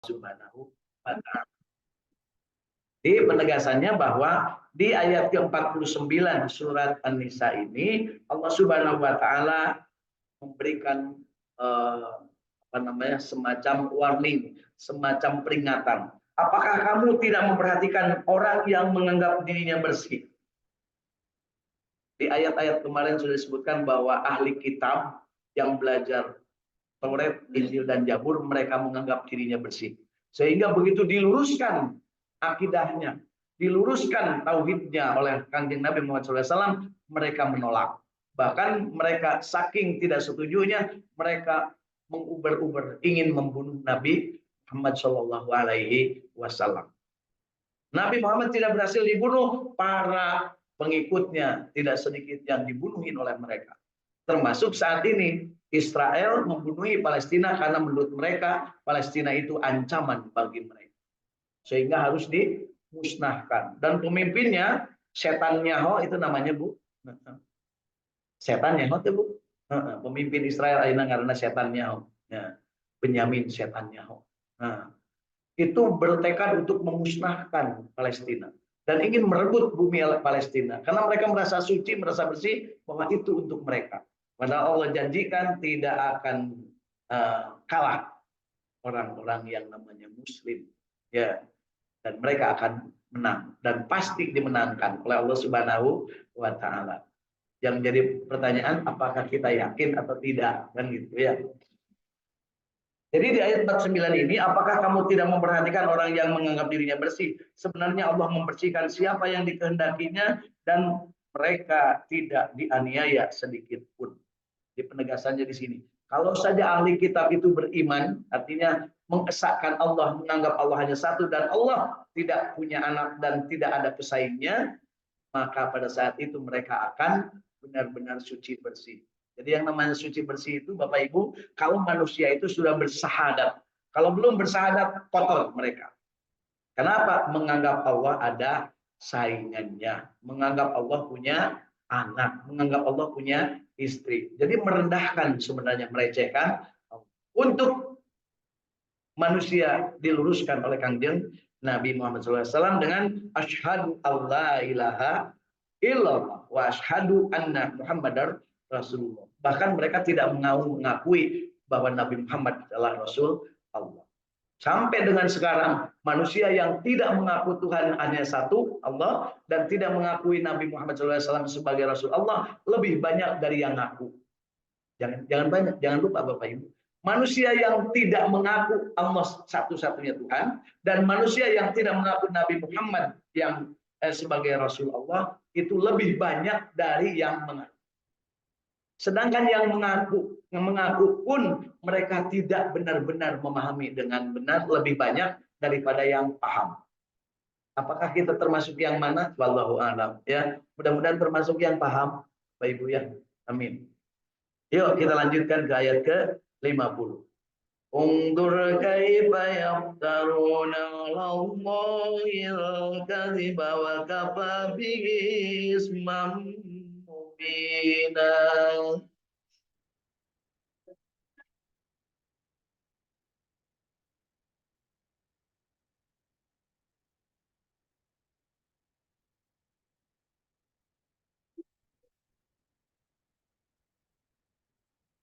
Subhanahu wa Ta'ala. Di penegasannya bahwa di ayat ke-49 surat An-Nisa ini Allah Subhanahu wa Ta'ala memberikan semacam warning, semacam peringatan. Apakah kamu tidak memperhatikan orang yang menganggap dirinya bersih? Di ayat-ayat kemarin sudah disebutkan bahwa ahli kitab yang belajar Taurat, Injil, dan Zabur, mereka menganggap dirinya bersih. Sehingga begitu diluruskan akidahnya, diluruskan tauhidnya oleh Kanjeng Nabi Muhammad SAW, mereka menolak. Bahkan mereka saking tidak setujunya, mereka menguber-uber ingin membunuh Nabi Muhammad SAW. Nabi Muhammad tidak berhasil dibunuh, para pengikutnya tidak sedikit yang dibunuhin oleh mereka. Termasuk saat ini Israel membunuhi Palestina karena menurut mereka Palestina itu ancaman bagi mereka. Sehingga harus dimusnahkan. Dan pemimpinnya setan Nyaho itu namanya Bu. Setan Nyaho itu Bu. Pemimpin Israel karena setan Nyaho. Ya, Benyamin setan Nyaho. Nah, itu bertekad untuk memusnahkan Palestina dan ingin merebut bumi Palestina karena mereka merasa suci, merasa bersih bahwa itu untuk mereka. Padahal Allah janjikan tidak akan kalah orang-orang yang namanya Muslim, ya, dan mereka akan menang dan pasti dimenangkan oleh Allah Subhanahu wa Ta'ala. Yang menjadi pertanyaan, apakah kita yakin atau tidak, kan gitu ya. Jadi di ayat 49 ini, apakah kamu tidak memperhatikan orang yang menganggap dirinya bersih? Sebenarnya Allah membersihkan siapa yang dikehendakinya dan mereka tidak dianiaya sedikit pun. Di penegasannya di sini. Kalau saja ahli kitab itu beriman, artinya mengesahkan Allah, menganggap Allah hanya satu dan Allah tidak punya anak dan tidak ada pesaingnya, maka pada saat itu mereka akan benar-benar suci bersih. Jadi yang namanya suci bersih itu Bapak Ibu, kalau manusia itu sudah bersahadat. Kalau belum bersahadat, kotor mereka. Kenapa? Menganggap Allah ada saingannya. Menganggap Allah punya anak. Menganggap Allah punya istri. Jadi merendahkan sebenarnya, merecehkan. Untuk manusia diluruskan oleh Kanjeng Nabi Muhammad SAW dengan asyhadu alla ilaha illallah wa asyhadu anna Muhammadar Rasulullah. Bahkan mereka tidak mengakui bahwa Nabi Muhammad adalah Rasul Allah. Sampai dengan sekarang manusia yang tidak mengaku Tuhan hanya satu Allah dan tidak mengakui Nabi Muhammad SAW sebagai Rasul Allah lebih banyak dari yang ngaku. Jangan banyak, jangan lupa Bapak Ibu. Manusia yang tidak mengaku Allah satu-satunya Tuhan dan manusia yang tidak mengaku Nabi Muhammad yang sebagai Rasul Allah itu lebih banyak dari yang mengaku. Sedangkan yang mengaku pun mereka tidak benar-benar memahami dengan benar, lebih banyak daripada yang paham. Apakah kita termasuk yang mana? Wallahu a'lam, ya. Mudah-mudahan termasuk yang paham, Bapak Ibu ya. Amin. Yuk kita lanjutkan ke ayat ke-50. Undur kaifa yaftaruna 'alallahi al-kadhiba wa kafa bihi ismam mubina.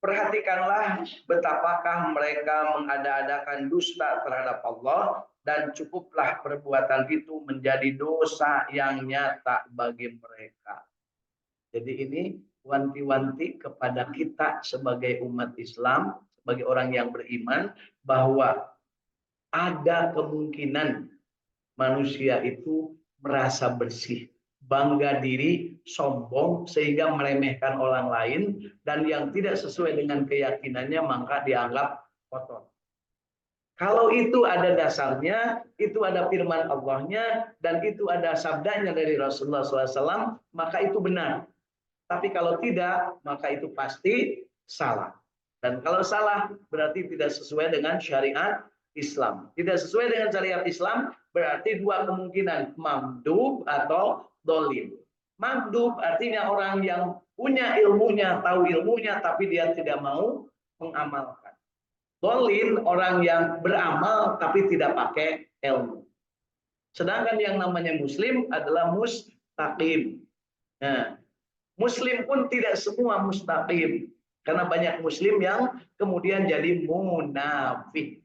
Perhatikanlah betapakah mereka mengada-adakan dusta terhadap Allah dan cukuplah perbuatan itu menjadi dosa yang nyata bagi mereka. Jadi ini wanti-wanti kepada kita sebagai umat Islam, sebagai orang yang beriman, bahwa ada kemungkinan manusia itu merasa bersih, bangga diri, sombong, sehingga meremehkan orang lain, dan yang tidak sesuai dengan keyakinannya maka dianggap kotor. Kalau itu ada dasarnya, itu ada firman Allahnya, dan itu ada sabdanya dari Rasulullah SAW, maka itu benar. Tapi kalau tidak, maka itu pasti salah. Dan kalau salah, berarti tidak sesuai dengan syariat Islam. Tidak sesuai dengan syariat Islam, berarti dua kemungkinan, mamdub atau dolim. Mamdub artinya orang yang punya ilmunya, tahu ilmunya, tapi dia tidak mau mengamalkan. Dolin orang yang beramal tapi tidak pakai ilmu. Sedangkan yang namanya muslim adalah mustaqim. Nah, muslim pun tidak semua mustaqim. Karena banyak muslim yang kemudian jadi munafik.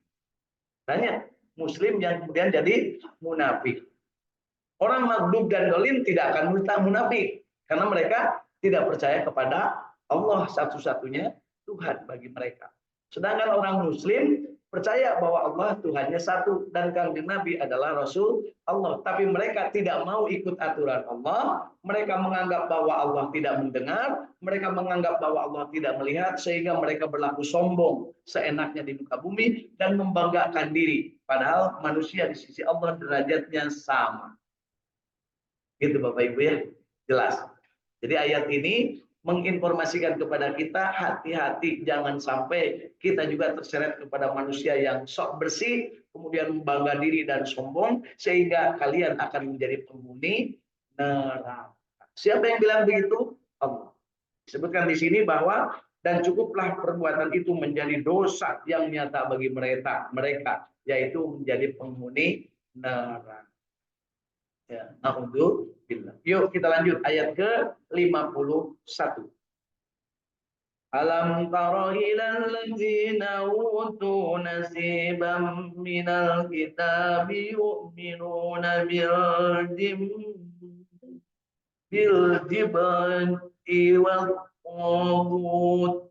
Banyak muslim yang kemudian jadi munafik. Orang maghdub dan dolin tidak akan munafik. Karena mereka tidak percaya kepada Allah satu-satunya Tuhan bagi mereka. Sedangkan orang muslim percaya bahwa Allah Tuhannya satu dan kanjeng Nabi adalah Rasul Allah. Tapi mereka tidak mau ikut aturan Allah. Mereka menganggap bahwa Allah tidak mendengar. Mereka menganggap bahwa Allah tidak melihat. Sehingga mereka berlaku sombong seenaknya di muka bumi dan membanggakan diri. Padahal manusia di sisi Allah derajatnya sama. Gitu Bapak Ibu ya. Jelas. Jadi ayat ini menginformasikan kepada kita hati-hati jangan sampai kita juga terseret kepada manusia yang sok bersih kemudian bangga diri dan sombong sehingga kalian akan menjadi penghuni neraka. Siapa yang bilang begitu? Allah. Disebutkan di sini bahwa dan cukuplah perbuatan itu menjadi dosa yang nyata bagi mereka yaitu menjadi penghuni neraka. Ya, alhamdulillah. Yuk kita lanjut ayat ke-51. Alam tara ilal ladzina utu nasiban minal kitabi yu'minuna bil jibti wal taghut.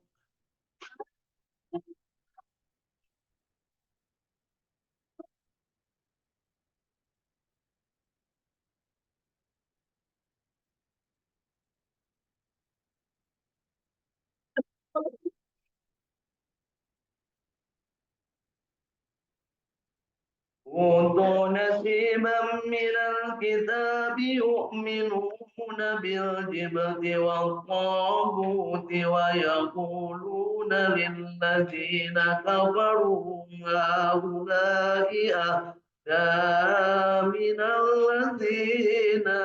Utu nasiban minal kitabi yu'minuna bil jibti wal taguti wa yaquluna lil ladzina kafaru haula'i ahda minal ladzina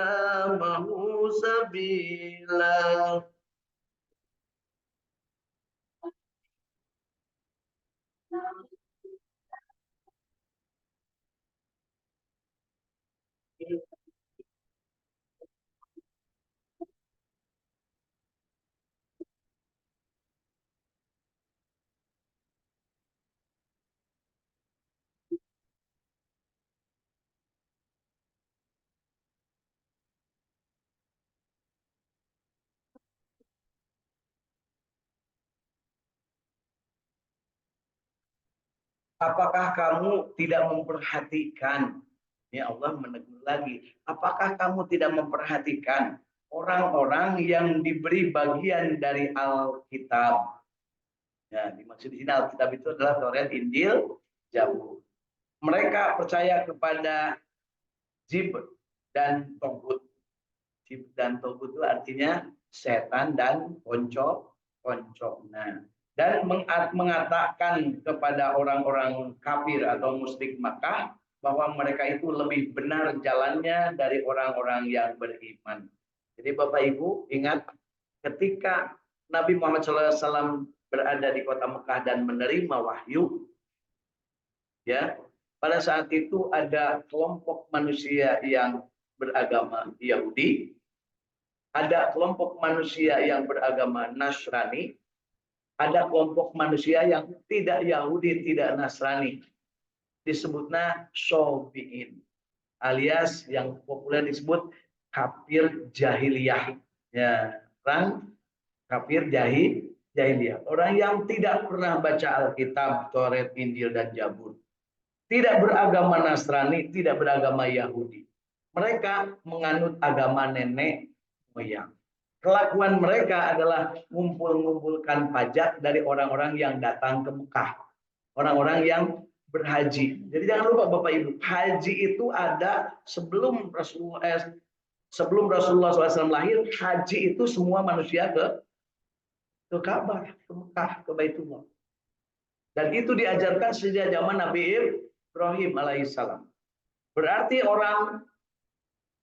amanu sabila. Apakah kamu tidak memperhatikan? Ya Allah menegur lagi. Apakah kamu tidak memperhatikan orang-orang yang diberi bagian dari Alkitab? Ya, dimaksud di sini Alkitab itu adalah Taurat, Injil, Zabur. Mereka percaya kepada Jib dan Togut. Jib dan Togut itu artinya setan dan konco. Nah, dan mengatakan kepada orang-orang kafir atau musyrik Makkah bahwa mereka itu lebih benar jalannya dari orang-orang yang beriman. Jadi Bapak Ibu ingat ketika Nabi Muhammad SAW berada di kota Mekah dan menerima wahyu, ya pada saat itu ada kelompok manusia yang beragama Yahudi, ada kelompok manusia yang beragama Nasrani, ada kelompok manusia yang tidak Yahudi, tidak Nasrani. Disebutnya Syafi'in, alias yang populer disebut kafir jahiliyah. Ya, orang kafir jahiliyah. Orang yang tidak pernah baca Alkitab, Taurat, Injil, dan Zabur. Tidak beragama Nasrani, tidak beragama Yahudi. Mereka menganut agama nenek moyang. Kelakuan mereka adalah ngumpul-ngumpulkan pajak dari orang-orang yang datang ke Mekah. Orang-orang yang berhaji. Jadi jangan lupa Bapak Ibu, haji itu ada sebelum Rasulullah SAW lahir. Haji itu semua manusia ke Ka'bah, ke Mekah, ke Baitullah. Dan itu diajarkan sejak zaman Nabi Ibrahim alaihissalam. Berarti orang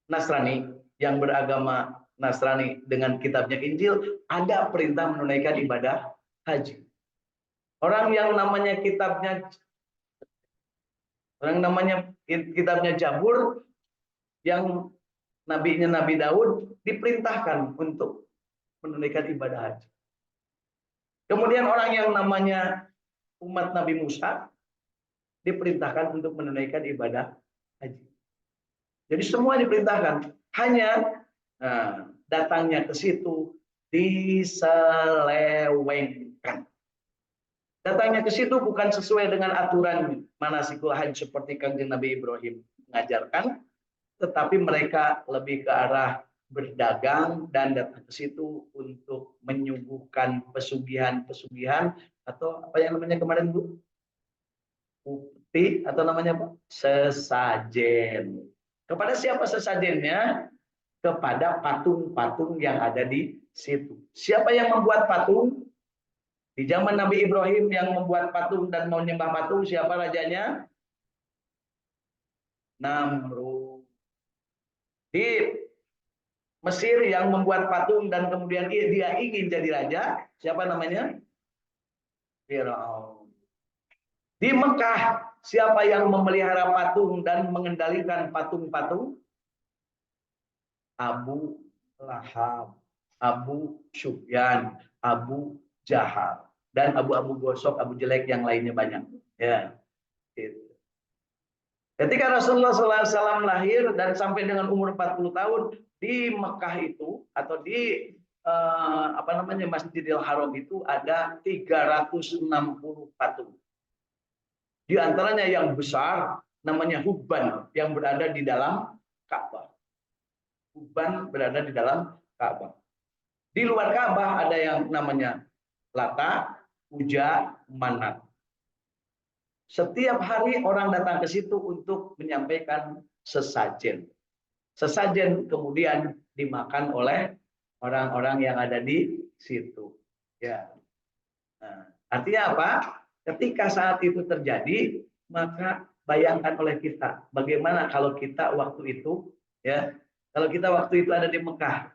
Nasrani yang beragama Nasrani dengan kitabnya Injil ada perintah menunaikan ibadah haji. Orang yang namanya kitabnya Zabur, yang nabinya Nabi Daud diperintahkan untuk menunaikan ibadah haji. Kemudian orang yang namanya umat Nabi Musa diperintahkan untuk menunaikan ibadah haji. Jadi semua diperintahkan, hanya datangnya ke situ diselewengkan. Datangnya ke situ bukan sesuai dengan aturan manasikul haji seperti Kanjeng Nabi Ibrahim mengajarkan, tetapi mereka lebih ke arah berdagang dan datang ke situ untuk menyuguhkan pesugihan-pesugihan atau apa yang namanya kemarin Bu? Upti atau namanya apa? Sesajen. Kepada siapa sesajennya? Kepada patung-patung yang ada di situ. Siapa yang membuat patung? Di zaman Nabi Ibrahim yang membuat patung dan mau nyembah patung, siapa rajanya? Namrud. Di Mesir yang membuat patung dan kemudian dia ingin jadi raja, siapa namanya? Firaun. Di Mekah, siapa yang memelihara patung dan mengendalikan patung-patung? Abu Lahab, Abu Sufyan, Abu Jahal, dan abu-abu gosok, abu jelek yang lainnya banyak. Ya, gitu. Ketika Rasulullah SAW lahir dan sampai dengan umur 40 tahun di Mekah itu atau di Masjidil Haram itu ada 360 patung. Di antaranya yang besar namanya Hubban yang berada di dalam Ka'bah. Hubban berada di dalam Ka'bah. Di luar Ka'bah ada yang namanya Lata, Uja, Manat. Setiap hari orang datang ke situ untuk menyampaikan sesajen. Sesajen kemudian dimakan oleh orang-orang yang ada di situ. Ya. Nah, artinya apa? Ketika saat itu terjadi, maka bayangkan oleh kita, bagaimana kalau kita waktu itu, ya, kalau kita waktu itu ada di Mekah,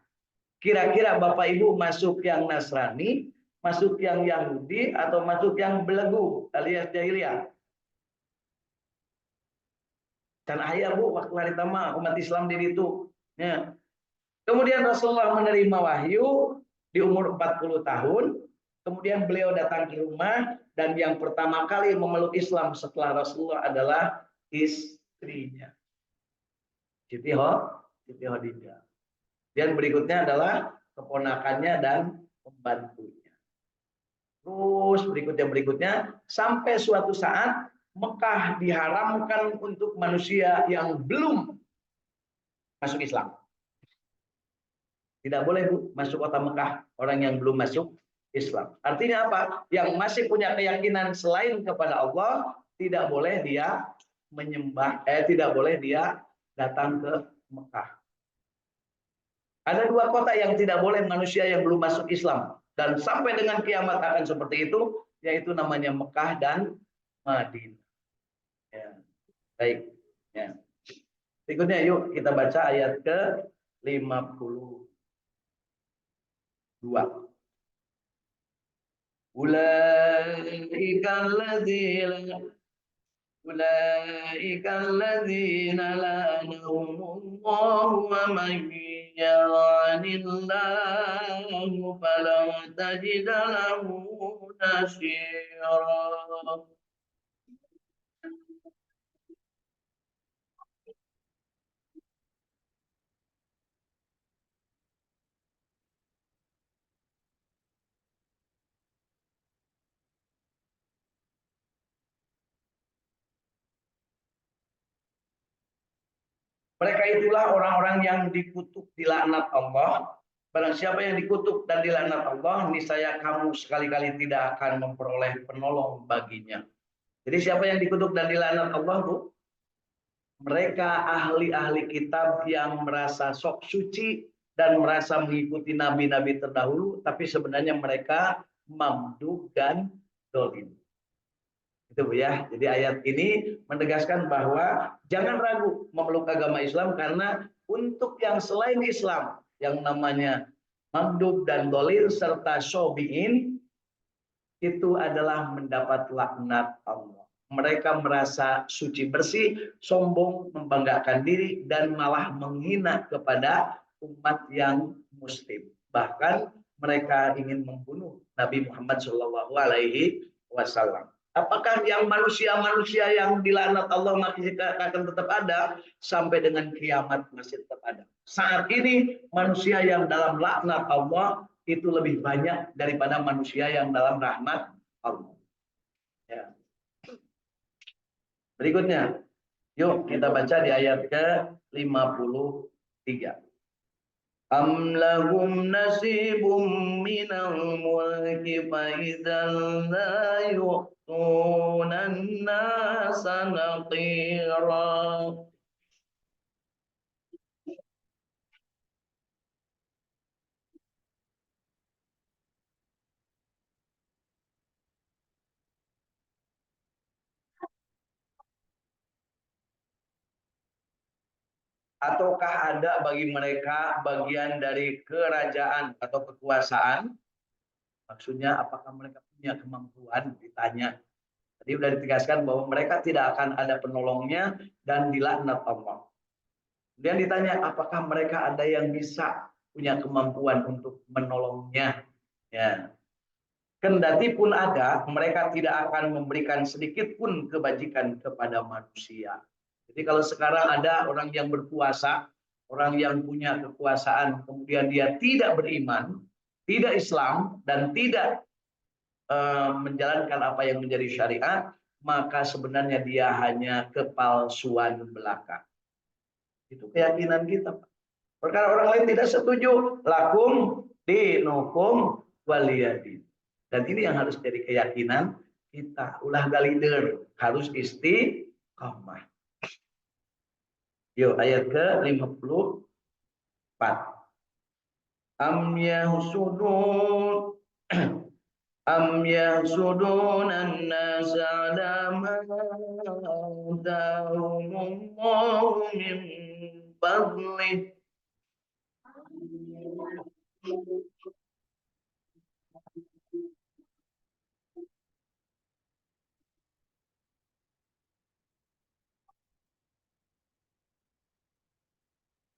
kira-kira Bapak Ibu masuk yang Nasrani, masuk yang Yahudi, atau masuk yang belenggu alias jahiliyah? Dan ayah Bu, waktu hari tama umat Islam di itu. Ya. Kemudian Rasulullah menerima wahyu di umur 40 tahun. Kemudian beliau datang ke rumah dan yang pertama kali memeluk Islam setelah Rasulullah adalah istrinya, Siti Khadijah. Dan berikutnya adalah keponakannya dan pembantunya. Terus berikutnya sampai suatu saat Mekah diharamkan untuk manusia yang belum masuk Islam. Tidak boleh Bu, masuk kota Mekah orang yang belum masuk Islam. Artinya apa? Yang masih punya keyakinan selain kepada Allah, tidak boleh dia tidak boleh dia datang ke Mekah. Ada dua kota yang tidak boleh manusia yang belum masuk Islam dan sampai dengan kiamat akan seperti itu, yaitu namanya Mekah dan Madinah. Ya. Baik. Ya. Berikutnya yuk kita baca ayat ke-52. Ulaika alladzina la'anahumullahu wa man yal'anillahu falan tajida lahu nasira. Mereka itulah orang-orang yang dikutuk dilaknat Allah. Barang siapa yang dikutuk dan dilaknat Allah, niscaya kamu sekali-kali tidak akan memperoleh penolong baginya. Jadi siapa yang dikutuk dan dilaknat Allah, Bu? Mereka ahli-ahli kitab yang merasa sok suci dan merasa mengikuti nabi-nabi terdahulu, tapi sebenarnya mereka mamduk dan dolim. Itu Bu ya. Jadi ayat ini menegaskan bahwa jangan ragu memeluk agama Islam karena untuk yang selain Islam yang namanya mamduk dan dolil serta syobiin itu adalah mendapat laknat Allah. Mereka merasa suci bersih, sombong, membanggakan diri, dan malah menghina kepada umat yang muslim. Bahkan mereka ingin membunuh Nabi Muhammad SAW. Apakah yang manusia-manusia yang dilaknat Allah masih akan tetap ada sampai dengan kiamat masih tetap ada? Saat ini manusia yang dalam laknat Allah itu lebih banyak daripada manusia yang dalam rahmat Allah. Ya. Berikutnya, yuk kita baca di ayat ke-53. Am lahum nasibum minal mulki fa idzal la yu'tunan nasa naqira. Ataukah ada bagi mereka bagian dari kerajaan atau kekuasaan? Maksudnya apakah mereka punya kemampuan? Ditanya. Tadi sudah ditegaskan bahwa mereka tidak akan ada penolongnya dan dilaknat Allah. Kemudian ditanya apakah mereka ada yang bisa punya kemampuan untuk menolongnya? Ya. Kendati pun ada, mereka tidak akan memberikan sedikit pun kebajikan kepada manusia. Jadi kalau sekarang ada orang yang berkuasa, orang yang punya kekuasaan, kemudian dia tidak beriman, tidak Islam, dan tidak menjalankan apa yang menjadi syariat, maka sebenarnya dia hanya kepalsuan belaka. Itu keyakinan kita. Perkara orang lain tidak setuju, lakum dinukum waliyadin. Dan ini yang harus jadi keyakinan kita. Ulah galider, harus istiqamah. Yuk ayat ke-54. Am yahsudun am yahsudun an-nasa ala ma atahumullahu min fadlih.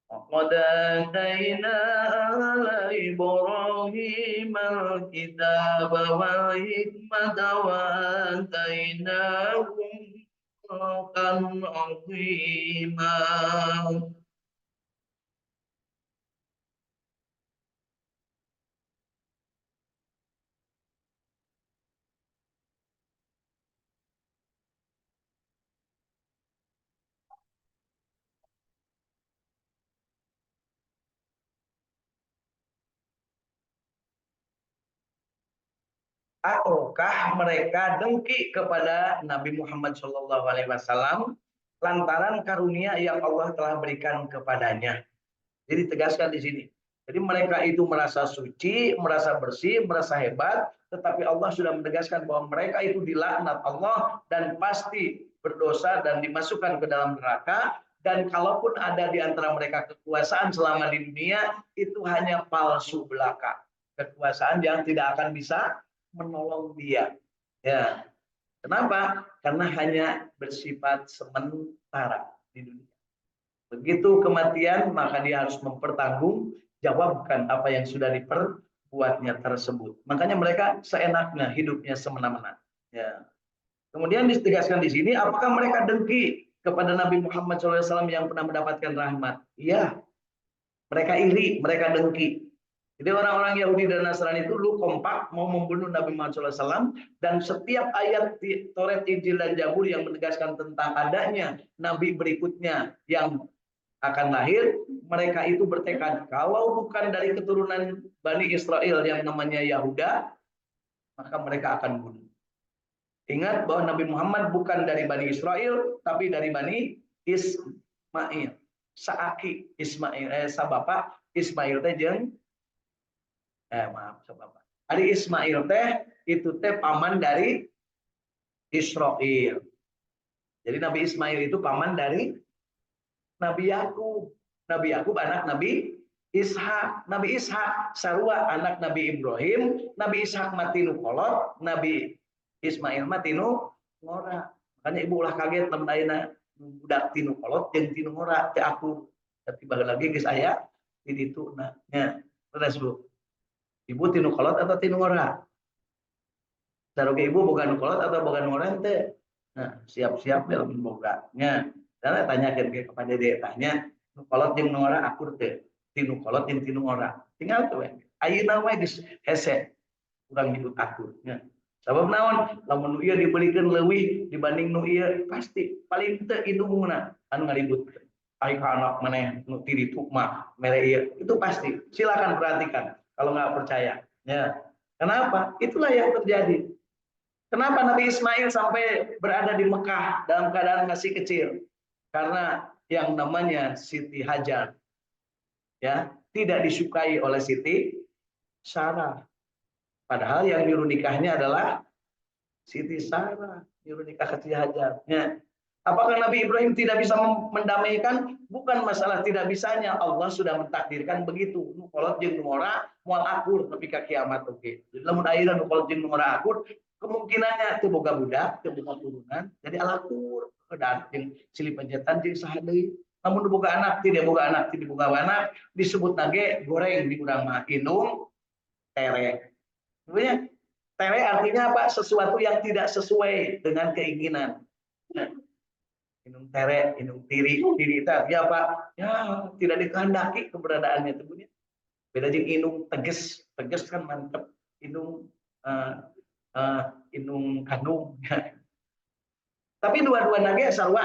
وقد آتينا آل إبراهيم الكتاب والحكمة وآتيناهم ملكا عظيما. Ataukah mereka dengki kepada Nabi Muhammad SAW lantaran karunia yang Allah telah berikan kepadanya? Jadi tegaskan di sini. Jadi mereka itu merasa suci, merasa bersih, merasa hebat, tetapi Allah sudah menegaskan bahwa mereka itu dilaknat Allah dan pasti berdosa dan dimasukkan ke dalam neraka. Dan kalaupun ada di antara mereka kekuasaan selama di dunia, itu hanya palsu belaka. Kekuasaan yang tidak akan bisa menolong dia. Ya. Kenapa? Karena hanya bersifat sementara di dunia. Begitu kematian, maka dia harus mempertanggungjawabkan apa yang sudah diperbuatnya tersebut. Makanya mereka seenaknya hidupnya semena-mena. Ya. Kemudian ditegaskan di sini, apakah mereka dengki kepada Nabi Muhammad SAW yang pernah mendapatkan rahmat? Iya, mereka iri, mereka dengki. Jadi orang-orang Yahudi dan Nasrani itu dulu kompak mau membunuh Nabi Muhammad SAW, dan setiap ayat di Taurat, Injil, dan Zabur yang menegaskan tentang adanya Nabi berikutnya yang akan lahir, mereka itu bertekad kalau bukan dari keturunan Bani Israel yang namanya Yahuda, maka mereka akan bunuh. Ingat bahwa Nabi Muhammad bukan dari Bani Israel, tapi dari Bani Ismail. Saaki Ismail, sabapa Ismail teh jeung maaf sabapa. Ari Ismail teh itu teh paman dari Israel. Jadi Nabi Ismail itu paman dari Nabi Yakub. Nabi Yakub anak Nabi Ishak, Nabi Ishak sarua anak Nabi Ibrahim, Nabi Ishak matinu kolot, Nabi Ismail matinu ngora. Makanya ibu ulah kaget lamun ayeuna budak tinu kolot jeung tinu ngora teh aku. Tapi baheula lagi geus aya di ditu nah. Nya, terus Bu. Ibu tinu kolot atau tinu ngora? Saroge ibu boga nu kolot atau boga nu ngora teh? Nah, siap-siap dalam boga. Nya, dan tanyakeun ke kepada dia tanya, nu kolot jeung nu ngora akur teh. Tinu kolot jeung tinu ngora. Tinggal tuh we. Ayeuna we geus hese urang nyebut akur. Nya. Sabab naon? Lamun nu ieu dibelikeun leuwih dibanding nu ieu pasti paling teu indungna anu ngaribut. Ai ka anak maneh nu ti ditu mah mere ieu. Itu pasti. Silakan perhatikan kalau nggak percaya. Ya. Kenapa? Itulah yang terjadi. Kenapa Nabi Ismail sampai berada di Mekah dalam keadaan masih kecil? Karena yang namanya Siti Hajar ya tidak disukai oleh Siti Sarah. Padahal yang nyuruh nikahnya adalah Siti Sarah, nyuruh nikah Siti Hajar. Ya. Apakah Nabi Ibrahim tidak bisa mendamaikan? Bukan masalah tidak bisanya, Allah sudah mentakdirkan begitu. Nu kolot jeung nu ngora moal akur nepi ka kiamat oge. Jadi lamun ayeuna nu kolot jeung nu ngora akur, kemungkinannya teu boga budak, teu boga turunan, jadi alakur dan jeung silih pencetan jeung saha deui. Lamun teu boga anak, tidak boga anak, tidak boga anak, disebut nage goreng di urang mah inung tere. Sebenarnya tere artinya apa? Sesuatu yang tidak sesuai dengan keinginan. Nah, inung tere, inung tiri, tiri itu artinya apa? Ya tidak dikehendaki keberadaannya tentunya. Beda jeung inung teges, teges kan mantep. Inung inung kandung. Tapi dua-dua nage sarua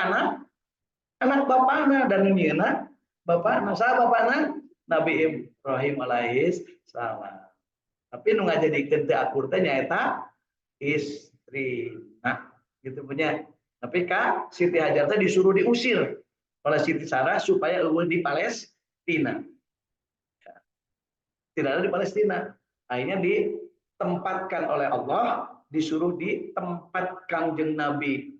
anak bapana dan nyieuna bapana. Saha bapana? Nabi Ibrahim alaihis salam. Tapi nu ngajadikeun teu akur teh nyaeta istri. Nah, gitu punya. Tapi Kak Siti Hajar teh disuruh diusir oleh Siti Sarah supaya eueun di Palestina. Tidak ada di Palestina. Akhirnya ditempatkan oleh Allah, disuruh di tempat Kangjeng Nabi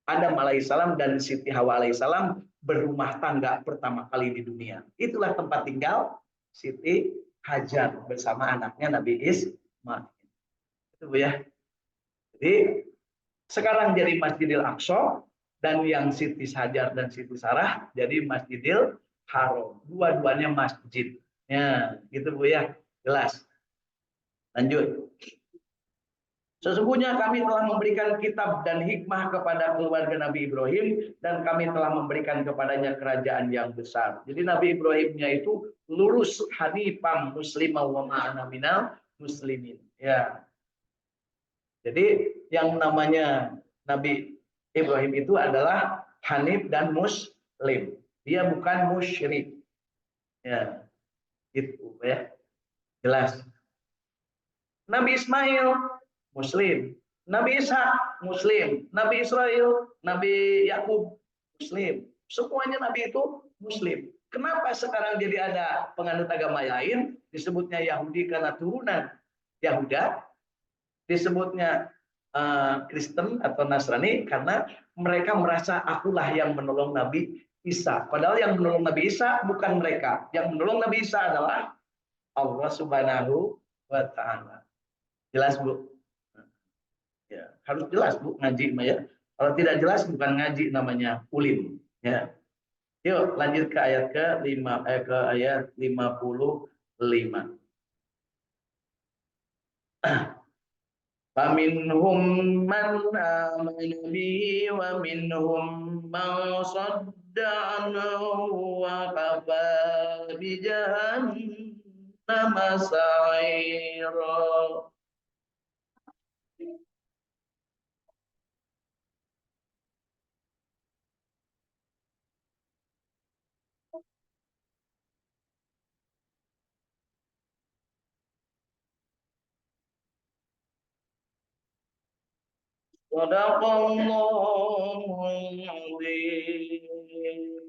Adam alaihissalam dan Siti Hawa alaihissalam berumah tangga pertama kali di dunia. Itulah tempat tinggal Siti Hajar bersama anaknya Nabi Ismail. Itu Bu ya. Jadi sekarang jadi Masjidil Aqsa dan yang Siti Hajar dan Siti Sarah jadi Masjidil Haram. Dua-duanya masjid. Ya, gitu Bu ya. Jelas. Lanjut. Sesungguhnya kami telah memberikan kitab dan hikmah kepada keluarga Nabi Ibrahim dan kami telah memberikan kepadanya kerajaan yang besar. Jadi Nabi Ibrahimnya itu lurus hanifam muslimah wa ma'ana minal muslimin. Ya. Jadi yang namanya Nabi Ibrahim itu adalah hanif dan muslim. Dia bukan musyrik. Ya. Gitu ya. Jelas. Nabi Ismail Muslim, Nabi Ishak Muslim, Nabi Israel, Nabi Yakub Muslim. Semuanya Nabi itu Muslim. Kenapa sekarang jadi ada penganut agama lain disebutnya Yahudi karena turunan Yahuda, disebutnya Kristen atau Nasrani karena mereka merasa akulah yang menolong Nabi Isa. Padahal yang menolong Nabi Isa bukan mereka. Yang menolong Nabi Isa adalah Allah Subhanahu wa Ta'ala. Jelas Bu? Ya, harus jelas Bu ngaji ya. Kalau tidak jelas bukan ngaji namanya ulim ya. Yuk lanjut ke ayat ke ayat 55. Faminhum man amana bihi wa minhum man sadda anhu wa kafa bi jahannam sa'ira. Sadaqallahul azim.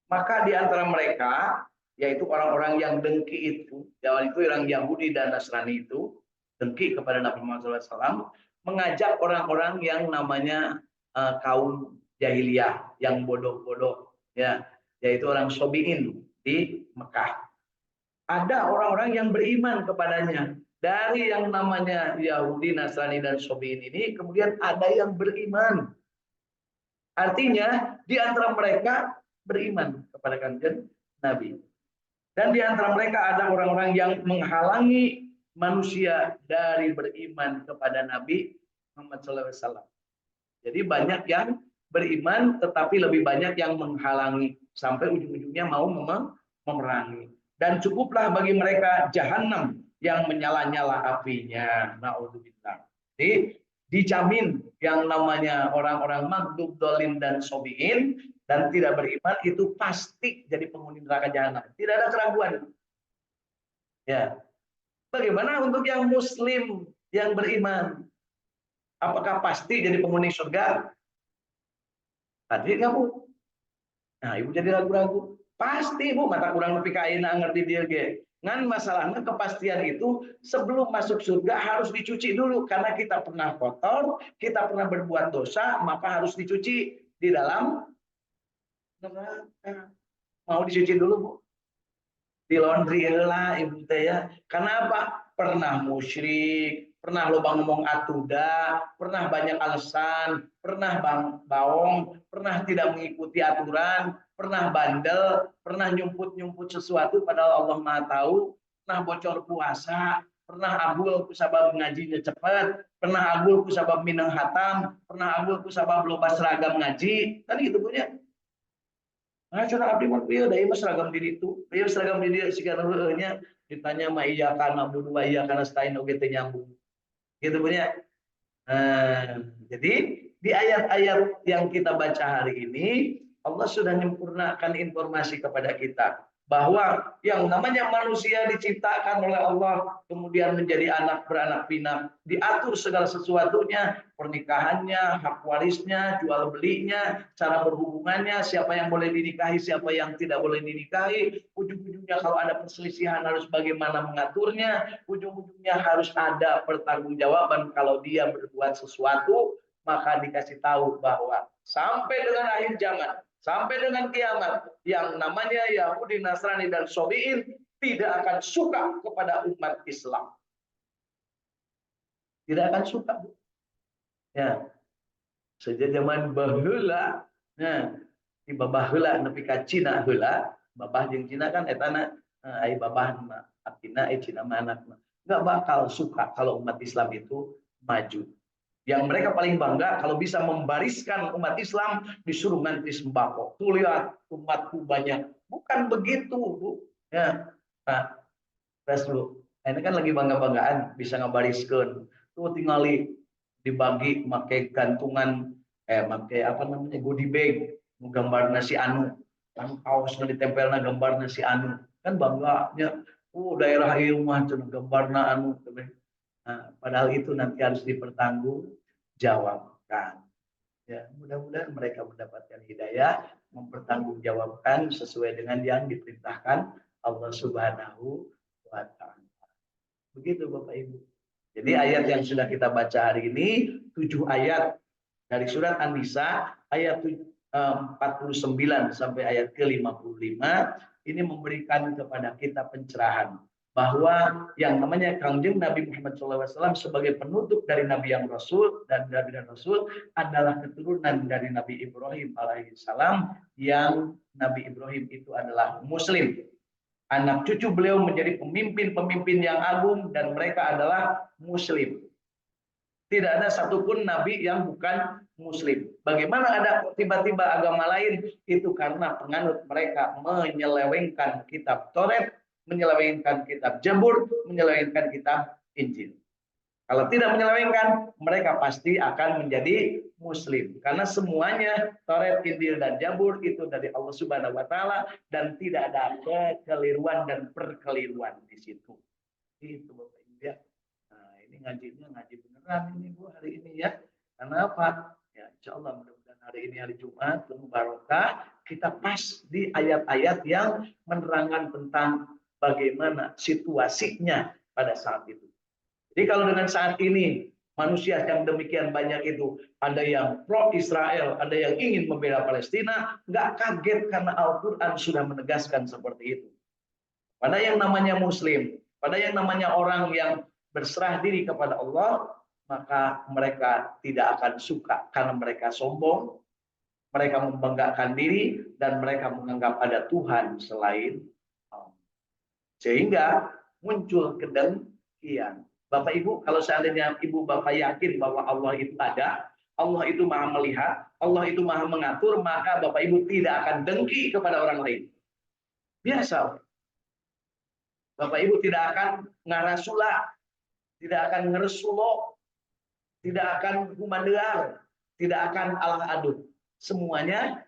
Maka di antara mereka, yaitu orang-orang yang dengki itu, yang itu orang Yahudi dan Nasrani itu, dengki kepada Nabi Muhammad SAW, mengajak orang-orang yang namanya kaum jahiliyah yang bodoh-bodoh, ya, yaitu orang Sobiin di Mekah. Ada orang-orang yang beriman kepadanya dari yang namanya Yahudi, Nasrani, dan Sobiin ini. Kemudian ada yang beriman, artinya di antara mereka beriman kepada Kanjeng Nabi. Dan di antara mereka ada orang-orang yang menghalangi manusia dari beriman kepada Nabi Muhammad SAW. Jadi banyak yang beriman, tetapi lebih banyak yang menghalangi sampai ujung-ujungnya mau memerangi. Dan cukuplah bagi mereka jahanam yang menyala-nyala apinya. Naudzubillah. Jadi dijamin yang namanya orang-orang maghdub, dolin, dan sobiin dan tidak beriman itu pasti jadi penghuni neraka jahanam. Tidak ada keraguan. Ya. Bagaimana untuk yang muslim yang beriman? Apakah pasti jadi penghuni surga? Tadi kamu. Nah, ibu jadi ragu-ragu. Pasti ibu mata kurang lebih kain ngerti dia ge. Ngan masalahnya kepastian itu sebelum masuk surga harus dicuci dulu karena kita pernah kotor, kita pernah berbuat dosa, maka harus dicuci di dalam neraka. Mau dicuci dulu, Bu. Di laundry lah ibu teh ya. Karena apa? Pernah musyrik, pernah loba ngomong atuda, pernah banyak alasan, pernah baong, pernah tidak mengikuti aturan, pernah bandel, pernah nyumput-nyumput sesuatu padahal Allah Maha tahu, pernah bocor puasa, pernah abul kusabab ngajinya cepat, pernah abul kusabab minang hatam, pernah abul kusabab loba seragam ngaji, kan gitu punya. Nah, curang abdi mah pieu da ieu seragam diri itu. Ieu seragam diri siga heueunya ditanya mah iya kana budu wa iya kana stain oge teh nyambung. Gitu punya. Jadi di ayat-ayat yang kita baca hari ini Allah sudah menyempurnakan informasi kepada kita bahwa yang namanya manusia diciptakan oleh Allah kemudian menjadi anak beranak pinak, diatur segala sesuatunya, pernikahannya, hak warisnya, jual belinya, cara berhubungannya, siapa yang boleh dinikahi, siapa yang tidak boleh dinikahi, ujung-ujungnya kalau ada perselisihan harus bagaimana mengaturnya, ujung-ujungnya harus ada pertanggungjawaban kalau dia berbuat sesuatu, maka dikasih tahu bahwa sampai dengan akhir zaman, sampai dengan kiamat, yang namanya Yahudi, Nasrani, dan Sobiin tidak akan suka kepada umat Islam. Tidak akan suka. Ya, sejak zaman baheula, nah, di babah heula nepi ka Cina heula, babah jeung Cina kan etana ai babah artina Cina mah anakna. Enggak bakal suka kalau umat Islam itu maju. Yang mereka paling bangga kalau bisa membariskan umat Islam disuruh nanti sembako. Tuh lihat umatku banyak. Bukan begitu, Bu. Ya. Nah, terus Bu. Ini kan lagi bangga-banggaan bisa ngabariskeun. Tuh tinggali dibagi pakai gantungan pakai apa namanya goodie bag gambar nasi anu. Kan kaos ditempelna gambar nasi anu. Kan bangganya. Daerah ieu mah gambarna anu. Nah, padahal itu nanti harus dipertanggungjawabkan. Ya, mudah-mudahan mereka mendapatkan hidayah, mempertanggungjawabkan sesuai dengan yang diperintahkan Allah Subhanahu wa Ta'ala. Begitu Bapak Ibu. Jadi ayat yang sudah kita baca hari ini 7 ayat dari surat An-Nisa ayat 49 sampai ayat ke-55 ini memberikan kepada kita pencerahan bahwa yang namanya Kanjeng Nabi Muhammad SAW sebagai penutup dari Nabi yang Rasul dan Nabi dan Rasul adalah keturunan dari Nabi Ibrahim alaihissalam yang Nabi Ibrahim itu adalah Muslim. Anak cucu beliau menjadi pemimpin-pemimpin yang agung dan mereka adalah Muslim. Tidak ada satupun Nabi yang bukan Muslim. Bagaimana ada tiba-tiba agama lain? Itu karena penganut mereka menyelewengkan kitab Taurat, menyelewengkan kitab Zabur, menyelewengkan kitab Injil. Kalau tidak menyelewengkan, mereka pasti akan menjadi Muslim. Karena semuanya Taurat, Injil, dan Zabur itu dari Allah Subhanahu wa Ta'ala dan tidak ada kekeliruan dan perkeliruan di situ. Itu Bapak Ibu ya. Nah, ini ngajinya ngaji beneran ini Bu hari ini ya. Karena apa? Ya, insya Allah mudah-mudahan hari ini hari Jumat penuh barokah, kita pas di ayat-ayat yang menerangkan tentang bagaimana situasinya pada saat itu. Jadi kalau dengan saat ini manusia yang demikian banyak itu, ada yang pro Israel, ada yang ingin membela Palestina, nggak kaget karena Al-Quran sudah menegaskan seperti itu. Pada yang namanya Muslim, pada yang namanya orang yang berserah diri kepada Allah, maka mereka tidak akan suka karena mereka sombong, mereka membanggakan diri, dan mereka menganggap ada Tuhan selain Allah. Sehingga muncul kedengkian. Bapak Ibu, kalau seandainya Ibu Bapak yakin bahwa Allah itu ada, Allah itu maha melihat, Allah itu maha mengatur, maka Bapak Ibu tidak akan dengki kepada orang lain. Biasa. Bapak Ibu tidak akan ngarasula, tidak akan ngeresulo, tidak akan kumandear, tidak akan alah aduk. Semuanya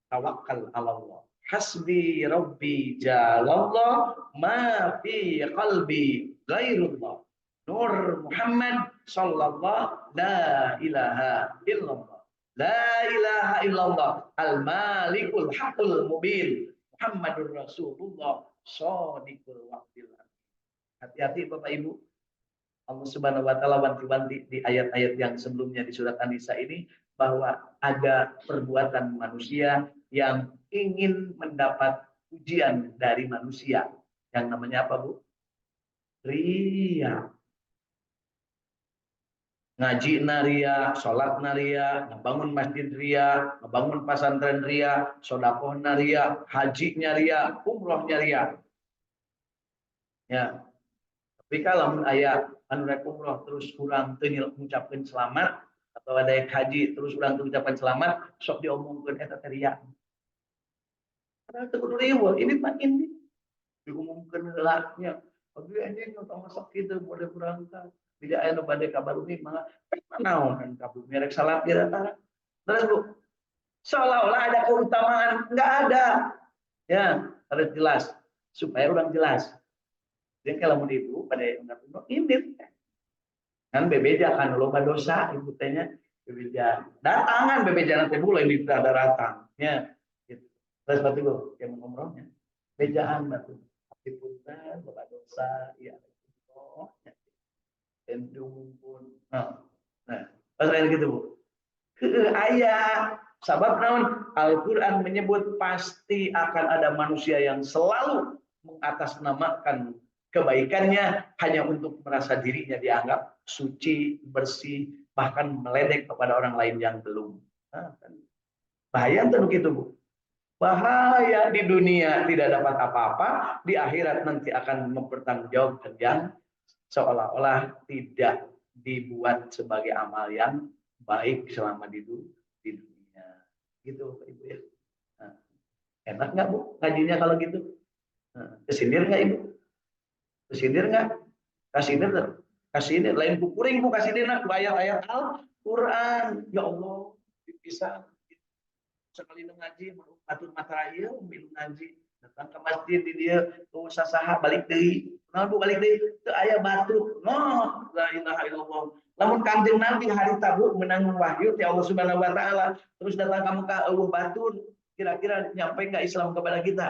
tawakal Allah. Hasbi Rabbi jalallah ma fi qalbi ghairullah. Nur Muhammad sallallahu la ilaha illallah. La ilaha illallah al-malikul haqqul mubin. Muhammadur Rasulullah shadiqul waqtil. Hati-hati Bapak Ibu. Allah Subhanahu wa taala wanti-wanti di ayat-ayat yang sebelumnya di surat An-Nisa ini bahwa ada perbuatan manusia yang ingin mendapat pujian dari manusia. Yang namanya apa, Bu? Ria. Ngaji naria, sholat naria, ngebangun masjid ria, ngebangun pesantren ria, sodakoh naria, haji ria, umroh ria. Ya. Tapi kalau ayat anu rek umroh terus kurang teu ngucapkeun selamat atau ada yang haji terus kurang ucapkan selamat, sok diomongkeun eta teh ria. Padahal teu kudu riweuh, ini mah ini diumumkeun heula nya. Abi anjing nu tong masak kitu boleh berangkat. Tidak aya nu bade ka Baruni malah naon kan kabur merek salat di antara. Terus Bu, seolah-olah ada keutamaan, enggak ada. Ya, harus jelas supaya orang jelas. Jadi kalau mau ibu pada ini kan bebeja kan loba dosa ibu tanya bebeja datangan bebeja nanti mulai di daratan ya gitu. Terus berarti Bu yang ngomongnya bejaan batu tapi punten loba dosa ya oh dan diumumpun nah pas kayak gitu Bu ayah sabab naon Al-Quran menyebut pasti akan ada manusia yang selalu mengatasnamakan kebaikannya hanya untuk merasa dirinya dianggap suci, bersih, bahkan meledek kepada orang lain yang belum. Nah, kan. Bahaya tentu gitu, Bu. Bahaya di dunia tidak dapat apa-apa, di akhirat nanti akan mempertanggungjawabkan yang seolah-olah tidak dibuat sebagai amal yang baik selama di dunia. Gitu, Pak Ibu ya. Nah, enak nggak Bu ngajinya kalau gitu? Nah, kesindir nggak Ibu? Kesindir nggak? Kasindir nggak? Kasindir. Lain kukuring Bu kasindir nak ayat-ayat Al-Quran. Ya Allah, bisa sekali ngaji, atur matrail, milu ngaji, datang ke masjid di dia, tuh sasaha balik deui. Nah Bu balik deui, teu aya batu. No, la ilaha illallah. Lamun Kanjeng Nabi hari Tabu menang wahyu ti Allah Subhanahu wa taala, terus datang kamu ke eueuh batu, kira-kira nyampe enggak Islam kepada kita?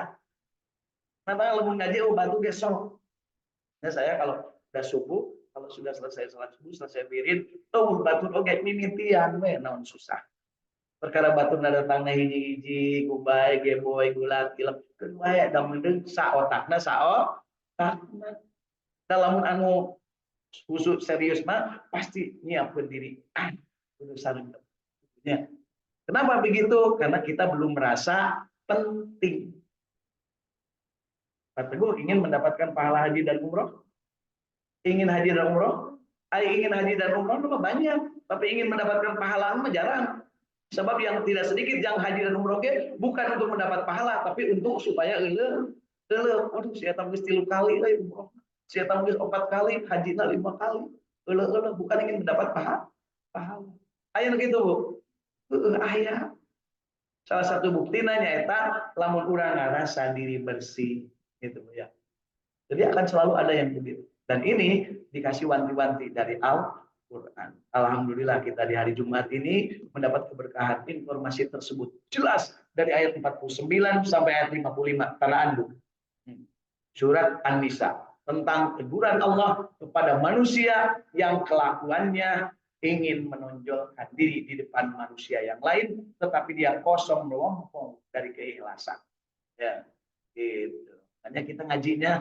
Nah, lamun ngaji eueuh batu ge sok. Nah, saya kalau sudah subuh, kalau sudah selesai salat subuh, selesai wirid, tuh batu oge mimitian we naon susah. Perkara batu datang hiji-hiji, kubay, geboy, gulat, gilap, kedua ya, dan mendeng saotakna, saotakna. Dalam anu khusus serius mah pasti nyiapkan diri. Urusan ya. Kenapa begitu? Karena kita belum merasa penting. Pak Teguh ingin mendapatkan pahala haji dan umroh? Ingin haji dan umroh? Ingin haji dan umroh itu banyak, tapi ingin mendapatkan pahala mah jarang. Sebab yang tidak sedikit yang haji dan umroh bukan untuk mendapat pahala, tapi untuk supaya waduh saya tambah 3 kali lah umroh. Saya tambah 4 kali, haji 5 kali. Bukan ingin mendapat pahala. Aya gitu, Bu. Aya. Salah satu bukti nanya eta lamun urang ngarasa diri bersih gitu ya. Jadi akan selalu ada yang begitu. Dan ini dikasih wanti-wanti dari Al-Quran. Alhamdulillah kita di hari Jumat ini mendapat keberkahan informasi tersebut. Jelas dari ayat 49 sampai ayat 55. Tanaan Bu. Surat An-Nisa. Tentang teguran Allah kepada manusia yang kelakuannya ingin menonjolkan diri di depan manusia yang lain, tetapi dia kosong melompong dari keikhlasan. Ya, gitu. Makanya kita ngajinya